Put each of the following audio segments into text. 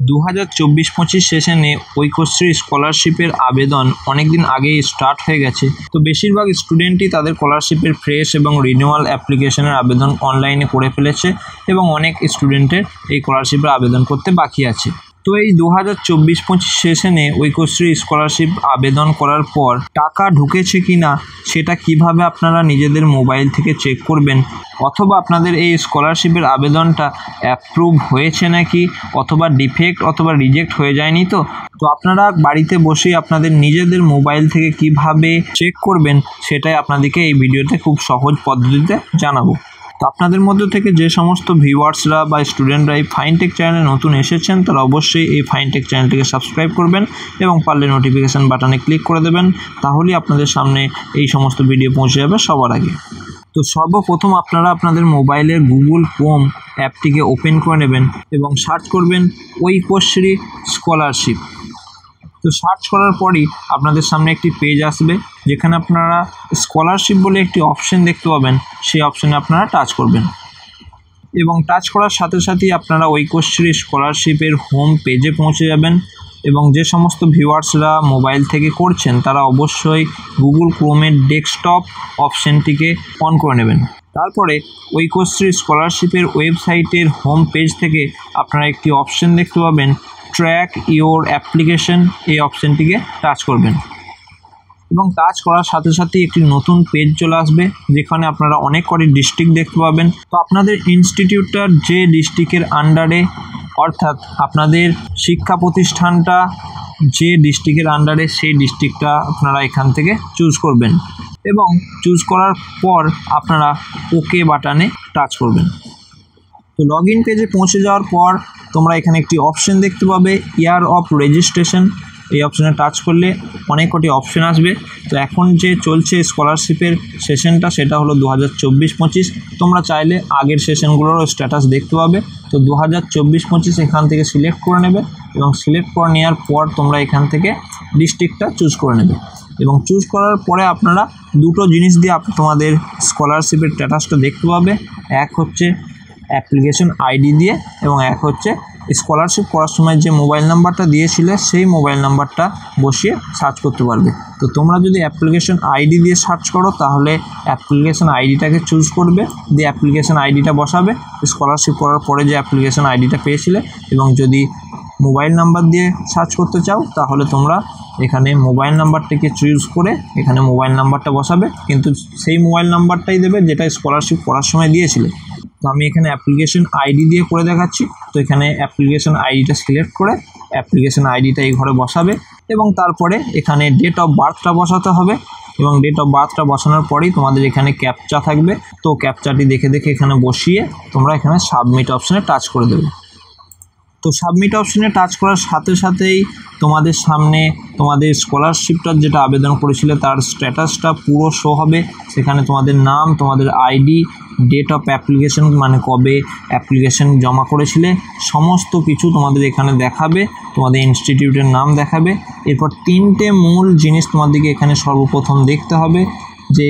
2024-25 সেশনে ঐক্যশ্রী স্কলারশিপের আবেদন অনেক দিন আগেই স্টার্ট হয়ে গেছে। তো বেশিরভাগ স্টুডেন্টই তাদের স্কলারশিপের ফ্রেশ এবং রিনিউয়াল অ্যাপ্লিকেশনের আবেদন অনলাইনে করে ফেলেছে এবং অনেক স্টুডেন্টের এই স্কলারশিপের আবেদন করতে বাকি আছে। তো এই 2024-25 সেশনে ঐক্যশ্রী স্কলারশিপ আবেদন করার পর টাকা ঢুকেছে কি না সেটা কিভাবে আপনারা নিজেদের মোবাইল থেকে চেক করবেন, অথবা আপনাদের এই স্কলারশিপের আবেদনটা অ্যাপ্রুভ হয়েছে নাকি, অথবা ডিফেক্ট অথবা রিজেক্ট হয়ে যায়নি। তো আপনারা বাড়িতে বসেই আপনাদের নিজেদের মোবাইল থেকে কিভাবে চেক করবেন সেটাই আপনাদেরকে এই ভিডিওতে খুব সহজ পদ্ধতিতে জানাবো। তো আপনাদের মধ্য থেকে যে সমস্ত ভিউয়ার্সরা বা স্টুডেন্টরা এই ফাইনটেক চ্যানেলে নতুন এসেছেন তারা অবশ্যই এই ফাইনটেক চ্যানেলটিকে সাবস্ক্রাইব করবেন এবং পারলে নোটিফিকেশান বাটনে ক্লিক করে দেবেন, তাহলেই আপনাদের সামনে এই সমস্ত ভিডিও পৌঁছে যাবে সবার আগে। তো সর্বপ্রথম আপনারা আপনাদের মোবাইলের গুগল ক্রোম অ্যাপটিকে ওপেন করে নেবেন এবং সার্চ করবেন ঐক্যশ্রী স্কলারশিপ। তো সার্চ করার পরই আপনাদের সামনে একটি পেজ আসবে যেখানে আপনারা স্কলারশিপ বলে একটি অপশন দেখতে পাবেন, সেই অপশানে আপনারা টাচ করবেন এবং টাচ করার সাথে সাথেই আপনারা ঐক্যশ্রী স্কলারশিপের হোম পেজে পৌঁছে যাবেন। এবং যে সমস্ত ভিউয়ার্সরা মোবাইল থেকে করছেন তারা অবশ্যই গুগল ক্রোমের ডেস্কটপ অপশানটিকে অন করে নেবেন। তারপরে ঐক্যশ্রী স্কলারশিপের ওয়েবসাইটের হোম পেজ থেকে আপনারা একটি অপশান দেখতে পাবেন, ট্র্যাক ইওর অ্যাপ্লিকেশন, এই অপশানটিকে টাচ করবেন এবং টাচ করার সাথে সাথেই একটি নতুন পেজ চলে আসবে যেখানে আপনারা অনেক কটি ডিস্ট্রিক্ট দেখতে পাবেন। তো আপনাদের ইনস্টিটিউটটার যে ডিস্ট্রিক্টের আন্ডারে, অর্থাৎ আপনাদের শিক্ষা প্রতিষ্ঠানটা যে ডিস্ট্রিক্টের আন্ডারে সেই ডিস্ট্রিক্টটা আপনারা এখান থেকে চুজ করবেন এবং চুজ করার পর আপনারা ওকে বাটনে টাচ করবেন। তো লগ ইন পেজে পৌঁছে যাওয়ার পর তোমরা এখানে একটি অপশন দেখতে পাবে, ইয়ার অফ রেজিস্ট্রেশন। এই অপশানে টাচ করলে অনেক কটি অপশান আসবে। তো এখন যে চলছে স্কলারশিপের সেশনটা সেটা হলো 2024-25। তোমরা চাইলে আগের সেশনগুলোরও স্ট্যাটাস দেখতে পাবে। তো 2024-25 এখান থেকে সিলেক্ট করে নেবে এবং সিলেক্ট করে নেওয়ার পর তোমরা এখান থেকে ডিস্ট্রিক্টটা চুজ করে নেবে এবং চুজ করার পরে আপনারা দুটো জিনিস দিয়ে তোমাদের স্কলারশিপের স্ট্যাটাসটা দেখতে পাবে। এক হচ্ছে অ্যাপ্লিকেশন আইডি দিয়ে এবং এক হচ্ছে স্কলারশিপ করার সময় যে মোবাইল নাম্বারটা দিয়েছিলে সেই মোবাইল নাম্বারটা বসিয়ে সার্চ করতে পারবে। তো তোমরা যদি অ্যাপ্লিকেশন আইডি দিয়ে সার্চ করো তাহলে অ্যাপ্লিকেশন আইডিটাকে চুজ করবে, দিয়ে অ্যাপ্লিকেশন আইডিটা বসাবে স্কলারশিপ করার পরে যে অ্যাপ্লিকেশন আইডিটা পেয়েছিলে। এবং যদি মোবাইল নাম্বার দিয়ে সার্চ করতে চাও তাহলে তোমরা এখানে মোবাইল নাম্বারটিকে চুজ করে এখানে মোবাইল নাম্বারটা বসাবে, কিন্তু সেই মোবাইল নাম্বারটাই দেবে যেটা স্কলারশিপ করার সময় দিয়েছিলে। তো আমি এখানে অ্যাপ্লিকেশন আইডি দিয়ে করে দেখাচ্ছি। তো এখানে অ্যাপ্লিকেশন আইডিটা সিলেক্ট করে অ্যাপ্লিকেশন আইডিটা এই ঘরে বসাবে এবং তারপরে এখানে ডেট অফ বার্থটা বসাতে হবে এবং ডেট অফ বার্থটা বসানোর পরেই তোমাদের এখানে ক্যাপচা থাকবে। তো ক্যাপচাটি দেখে দেখে এখানে বসিয়ে তোমরা এখানে সাবমিট অপশানে টাচ করে দেবে। তো সাবমিট অপশানে টাচ করার সাথে সাথেই তোমাদের সামনে তোমাদের স্কলারশিপটার যেটা আবেদন করেছিলে তার স্ট্যাটাসটা পুরো শো হবে। সেখানে তোমাদের নাম, তোমাদের আইডি, ডেট অফ অ্যাপ্লিকেশন মানে কবে অ্যাপ্লিকেশন জমা করেছিলে সমস্ত কিছু তোমাদের এখানে দেখাবে, তোমাদের ইনস্টিটিউটের নাম দেখাবে। এরপর তিনটে মূল জিনিস তোমাদেরকে এখানে সর্বপ্রথম দেখতে হবে, যে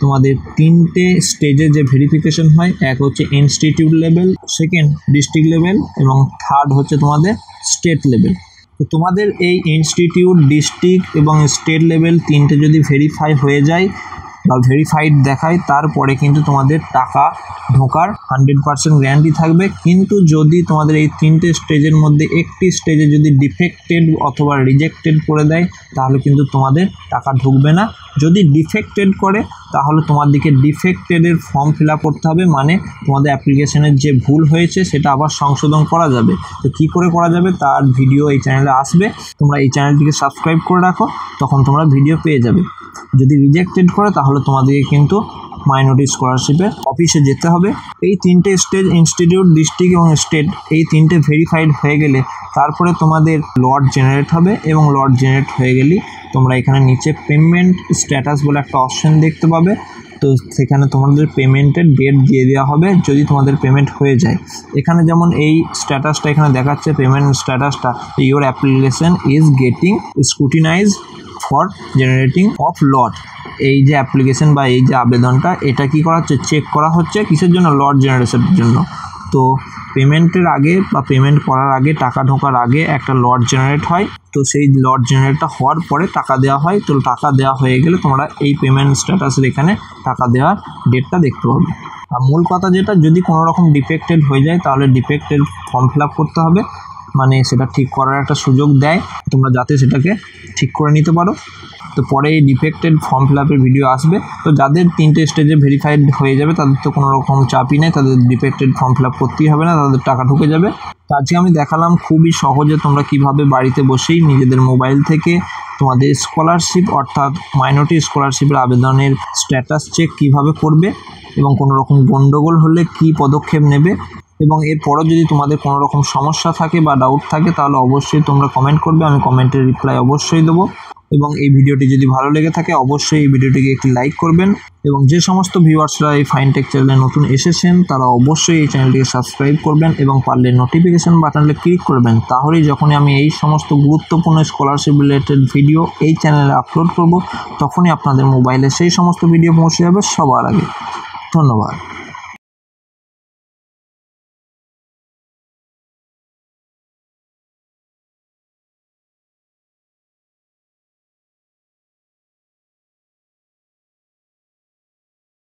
তোমাদের তিনটে স্টেজে যে ভেরিফিকেশন হয়, এক হচ্ছে institute level, second district level এবং থার্ড হচ্ছে তোমাদের স্টেট লেভেল। তো তোমাদের এই ইনস্টিটিউট, ডিস্ট্রিক্ট এবং স্টেট লেভেল তিনটে যদি ভেরিফাই হয়ে যায় বা ভেরিফাইড দেখায় তারপরে কিন্তু তোমাদের টাকা ঢোকার 100% গ্যারান্টি থাকবে। কিন্তু যদি তোমাদের এই তিনটে স্টেজের মধ্যে একটি স্টেজে যদি ডিফেক্টেড অথবা রিজেক্টেড করে দেয় তাহলে কিন্তু তোমাদের টাকা ঢুকবে না। যদি ডিফেক্টেড করে তাহলে তোমাদেরকে ডিফেক্টেডের ফর্ম ফিল আপ করতে হবে, মানে তোমাদের অ্যাপ্লিকেশনের যে ভুল হয়েছে সেটা আবার সংশোধন করা যাবে। তো কী করে করা যাবে তার ভিডিও এই চ্যানেলে আসবে, তোমরা এই চ্যানেলটিকে সাবস্ক্রাইব করে রাখো, তখন তোমরা ভিডিও পেয়ে যাবে। যদি রিজেক্টেড করে তাহলে তোমাদেরকে কিন্তু মাইনরিটি স্কলারশিপের অফিসে যেতে হবে। এই তিনটে স্টেজ ইনস্টিটিউট, ডিস্ট্রিক্ট এবং স্টেট, এই তিনটে ভেরিফাইড হয়ে গেলে তারপরে তোমাদের লট জেনারেট হবে এবং লট জেনারেট হয়ে গেলেই তোমরা এখানে নিচে পেমেন্ট স্ট্যাটাস বলে একটা অপশন দেখতে পাবে। তো সেখানে তোমাদের পেমেন্টের ডেট দিয়ে দেওয়া হবে যদি তোমাদের পেমেন্ট হয়ে যায়। এখানে যেমন এই স্ট্যাটাসটা এখানে দেখাচ্ছে, পেমেন্ট স্ট্যাটাসটা, your application is getting scrutinize for generating of lot. এই যে অ্যাপ্লিকেশন বা এই যে আবেদনটা এটা কি করা হচ্ছে, চেক করা হচ্ছে কিসের জন্য, লট জেনারেশনের জন্য। তো পেমেন্টের আগে বা পেমেন্ট করার আগে, টাকা ঢোকার আগে একটা লট জেনারেট হয়। তো সেই লট জেনারেটটা হওয়ার পরে টাকা দেওয়া হয়। তো টাকা দেওয়া হয়ে গেলে তোমরা এই পেমেন্ট স্ট্যাটাসের এখানে টাকা দেওয়ার ডেটটা দেখতে পাবে। আর মূল কথা যেটা, যদি কোনো রকম ডিফেক্টেড হয়ে যায় তাহলে ডিফেক্টেড ফর্ম ফিল আপ করতে হবে, মানে সেটা ঠিক করার একটা সুযোগ দেয় তোমরা যাতে সেটাকে ঠিক করে নিতে পারো। তো পরে এই ডিফেক্টেড ফর্ম ফিল আপের ভিডিও আসবে। তো যাদের 3টে স্টেজে ভেরিফাইড হয়ে যাবে তাদের তো কোনো রকম চাপই নেই, তাদের ডিফেক্টেড ফর্ম ফিল আপ করতেই হবে না, তাদের টাকা ঢুকে যাবে। তো আজকে আমি দেখালাম খুবই সহজে তোমরা কিভাবে বাড়িতে বসেই নিজেদের মোবাইল থেকে তোমাদের স্কলারশিপ অর্থাৎ মাইনরিটি স্কলারশিপের আবেদনের স্ট্যাটাস চেক কিভাবে করবে এবং কোনো রকম গণ্ডগোল হলে কী পদক্ষেপ নেবে। এবং এরপরও যদি তোমাদের কোনো রকম সমস্যা থাকে বা ডাউট থাকে তাহলে অবশ্যই তোমরা কমেন্ট করবে, আমি কমেন্টের রিপ্লাই অবশ্যই দেবো। এবং এই ভিডিওটি যদি ভালো লেগে থাকে অবশ্যই এই ভিডিওটিকে একটি লাইক করবেন। এবং যে সমস্ত ভিউয়ার্সরা এই ফাইনটেক চ্যানেলে নতুন এসেছেন তারা অবশ্যই এই চ্যানেলটিকে সাবস্ক্রাইব করবেন এবং পারলে নোটিফিকেশন বাটনে ক্লিক করবেন, তাহলেই যখনই আমি এই সমস্ত গুরুত্বপূর্ণ স্কলারশিপ রিলেটেড ভিডিও এই চ্যানেলে আপলোড করব তখনই আপনাদের মোবাইলে সেই সমস্ত ভিডিও পৌঁছে যাবে সবার আগে। ধন্যবাদ।